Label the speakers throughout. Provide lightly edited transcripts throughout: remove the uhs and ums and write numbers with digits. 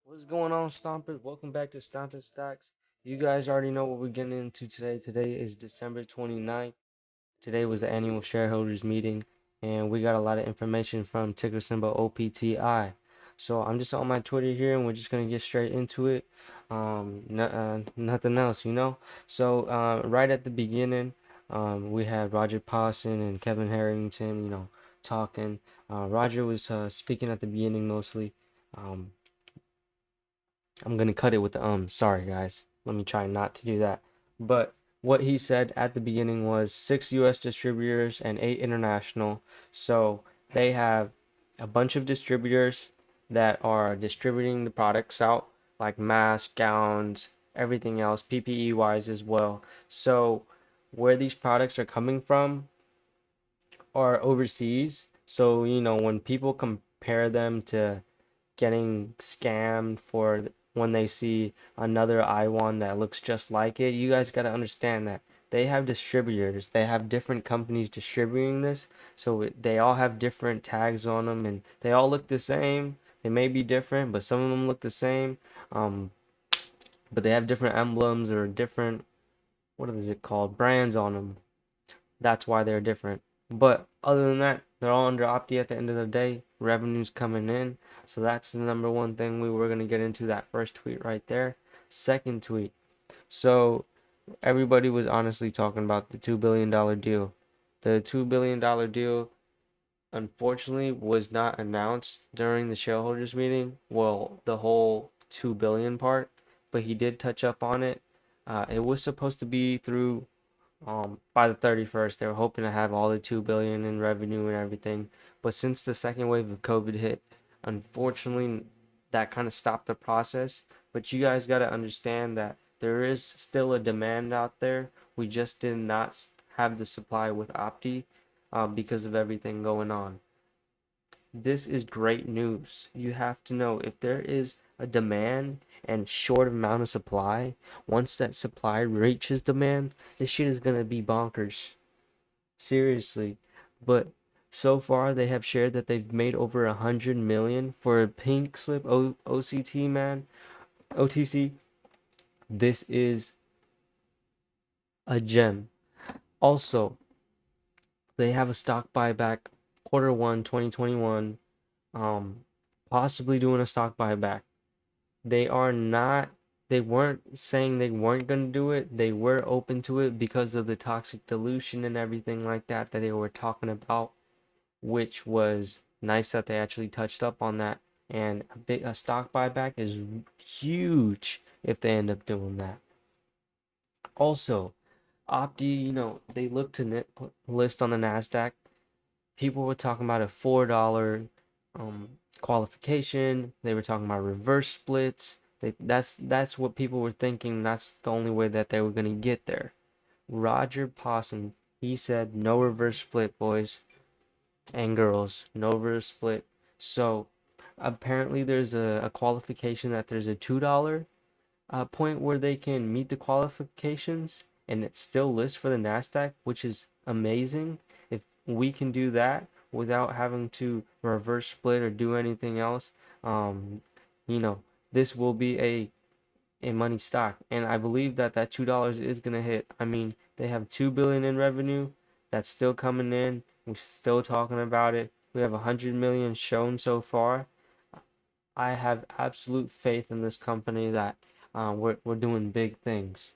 Speaker 1: What's going on, Stompers? Welcome back to Stomping Stocks. You guys already know what we're getting into today. Today is December 29th. Today was the annual shareholders meeting, and we got a lot of information from ticker symbol OPTI. So I'm just on my Twitter here, and we're just gonna get straight into it. Nothing else, you know. So right at the beginning, we had Roger Pawson and Kevin Harrington, talking. Roger was speaking at the beginning mostly. Um, I'm gonna cut it with the Sorry, guys. Let me try not to do that. But what he said at the beginning was six U.S. distributors and eight international. So they have a bunch of distributors that are distributing the products out, like masks, gowns, everything else, PPE wise as well. So where these products are coming from are overseas. So, when people compare them to getting scammed for when they see another I1 that looks just like it. You guys got to understand that they have distributors. They have different companies distributing this, so they all have different tags on them, and they all look the same. They may be different, but some of them look the same. Um, but they have different emblems or different, what is it called, brands on them. That's why they're different. But other than that, they're all under Opti at the end of the day. Revenue's coming in. So that's the number one thing we were going to get into, that first tweet right there. Second tweet. So everybody was honestly talking about the $2 billion deal. The $2 billion deal, unfortunately, was not announced during the shareholders meeting. Well, the whole 2 billion part, but he did touch up on it. It was supposed to be through by the 31st. They were hoping to have all the 2 billion in revenue and everything, but since the second wave of COVID hit, unfortunately that kind of stopped the process. But you guys got to understand that there is still a demand out there. We just did not have the supply with Opti, because of everything going on. This is great news. You have to know, if there is a demand and short amount of supply, once that supply reaches demand, this shit is gonna be bonkers. Seriously. But so far they have shared that they've made over 100 million for a pink slip OCT, man. OTC. This is a gem. Also, they have a stock buyback Q1 2021, possibly doing a stock buyback. They are not, they weren't saying they weren't going to do it. They were open to it because of the toxic dilution and everything like that that they were talking about, which was nice that they actually touched up on that. And a stock buyback is huge if they end up doing that. Also, Opti, they look to list on the Nasdaq. People were talking about a $4 qualification. They were talking about reverse splits. That's what people were thinking. That's the only way that they were gonna get there. Roger Pawson, he said no reverse split, boys and girls, no reverse split. So apparently there's a qualification that there's a $2 point where they can meet the qualifications and it still lists for the Nasdaq, which is amazing. If we can do that without having to reverse split or do anything else, um, you know, this will be a money stock, and I believe that that $2 is gonna hit. I mean, they have 2 billion in revenue that's still coming in. We're still talking about it. We have 100 million shown so far. I have absolute faith in this company that we're doing big things.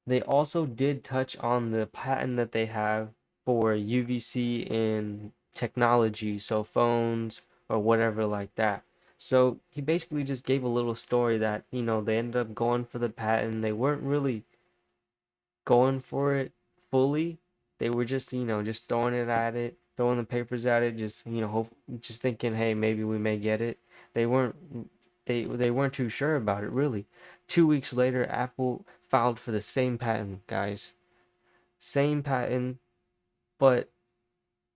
Speaker 1: They also did touch on the patent that they have for UVC in technology, so phones or whatever like that. So he basically just gave a little story that, they ended up going for the patent. They weren't really going for it fully. They were just, just throwing it at it, throwing the papers at it, just, just thinking, hey, maybe we may get it. They weren't they weren't too sure about it really. 2 weeks later, Apple filed for the same patent, guys. Same patent, but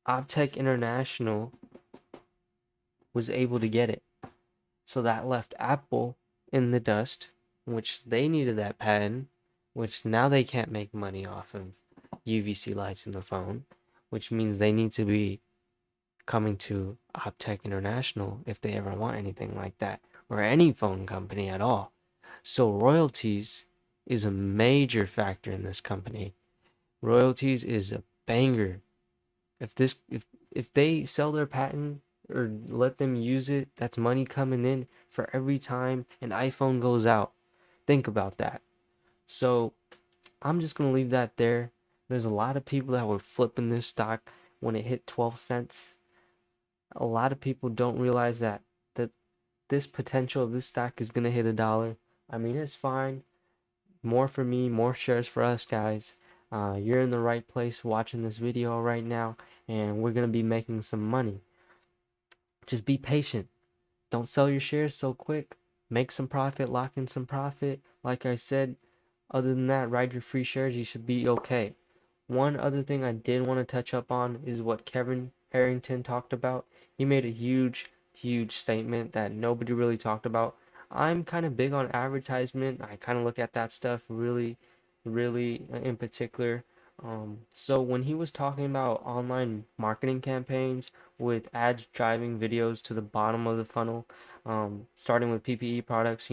Speaker 1: OPTEC International was able to get it. So that left Apple in the dust, which they needed that patent, which now they can't make money off of UVC lights in the phone, which means they need to be coming to OPTEC International if they ever want anything like that, or any phone company at all. So royalties is a major factor in this company. Royalties is a banger. If they sell their patent or let them use it, that's money coming in for every time an iPhone goes out. Think about that. So I'm just gonna leave that there. There's a lot of people that were flipping this stock when it hit 12 cents. A lot of people don't realize that this potential of this stock is gonna hit $1. I mean, it's fine. More for me, more shares for us, guys. You're in the right place watching this video right now, and we're gonna be making some money. Just be patient. Don't sell your shares so quick. Make some profit, lock in some profit. Like I said, other than that, ride your free shares. You should be okay. One other thing I did want to touch up on is what Kevin Harrington talked about. He made a huge statement that nobody really talked about. I'm kind of big on advertisement. I kind of look at that stuff really in particular. So when he was talking about online marketing campaigns with ads driving videos to the bottom of the funnel, starting with PPE products,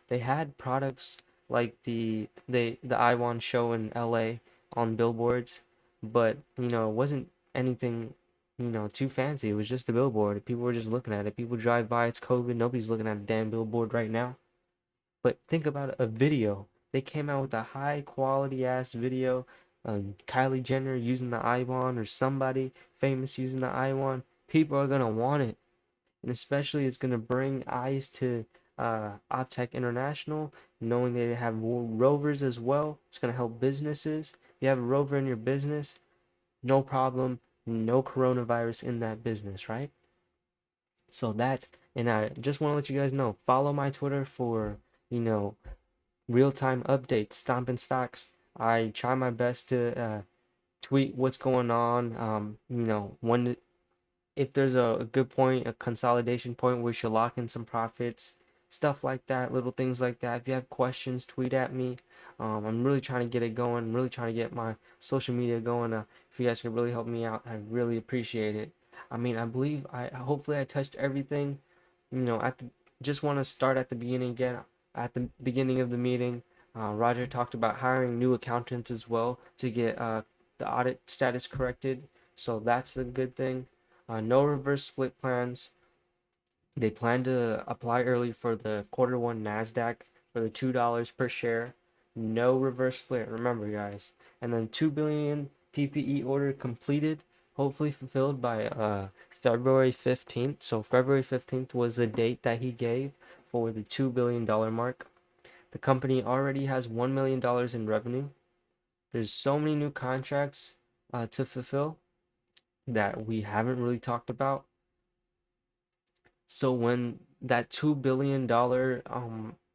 Speaker 1: they had products like the iWan show in LA on billboards, but it wasn't anything too fancy. It was just a billboard. People were just looking at it. People drive by. It's COVID. Nobody's looking at a damn billboard right now. But think about a video. They came out with a high quality ass video. Kylie Jenner using the iWan or somebody famous using the iWan. People are gonna want it, and especially it's gonna bring eyes to OPTEC International, knowing they have rovers as well. It's gonna help businesses. If you have a rover in your business, no problem, no coronavirus in that business, right? So and I just want to let you guys know, follow my Twitter for, you know, real-time updates, stomping stocks. I try my best to tweet what's going on, when if there's a good point, a consolidation point, we should lock in some profits, stuff like that, little things like that. If you have questions, tweet at me. I'm really trying to get it going. I'm really trying to get my social media going. If you guys could really help me out, I really appreciate it. I mean, I believe hopefully I touched everything. At the just want to start at the beginning again. At the beginning of the meeting, Roger talked about hiring new accountants as well to get the audit status corrected. So that's a good thing. No reverse split plans. They plan to apply early for the Q1 Nasdaq for the $2 per share. No reverse split, remember guys. And then 2 billion PPE order completed, hopefully fulfilled by February 15th. So February 15th was the date that he gave for the $2 billion mark. The company already has $1 million in revenue. There's so many new contracts to fulfill that we haven't really talked about. So when that $2 billion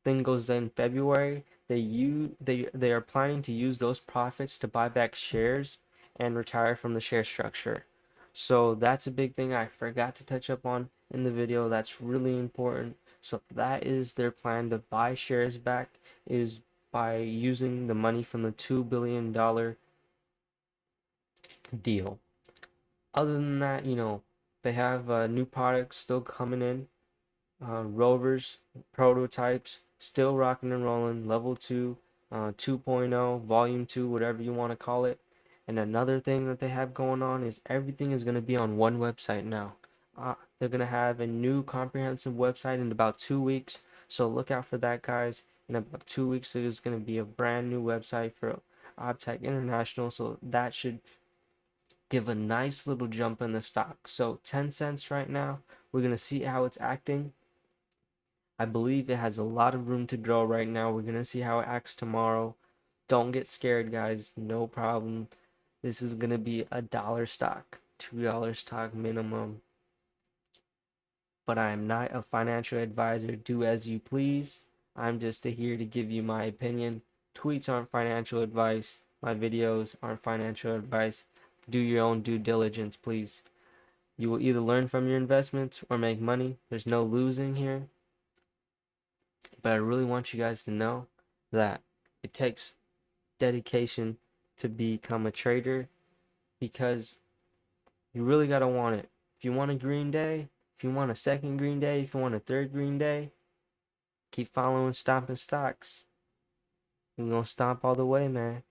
Speaker 1: thing goes in February, they are planning to use those profits to buy back shares and retire from the share structure. So that's a big thing I forgot to touch up on in the video. That's really important. So that is their plan to buy shares back, is by using the money from the $2 billion deal. Other than that, they have new products still coming in. Rovers, prototypes, still rocking and rolling. Level 2, 2.0, Volume 2, whatever you want to call it. And another thing that they have going on is everything is going to be on one website now. They're going to have a new comprehensive website in about 2 weeks. So look out for that, guys. In about 2 weeks, there's going to be a brand new website for OPTEC International. So that should give a nice little jump in the stock. So 10 cents right now. We're going to see how it's acting. I believe it has a lot of room to grow right now. We're going to see how it acts tomorrow. Don't get scared, guys. No problem. This is going to be $1 stock, $2 stock minimum. But I am not a financial advisor. Do as you please. I'm just here to give you my opinion. Tweets aren't financial advice. My videos aren't financial advice. Do your own due diligence, please. You will either learn from your investments or make money. There's no losing here. But I really want you guys to know that it takes dedication to become a trader, because you really gotta want it. If you want a green day, if you want a second green day, if you want a third green day, keep following stomping stocks. We're gonna stomp all the way, man.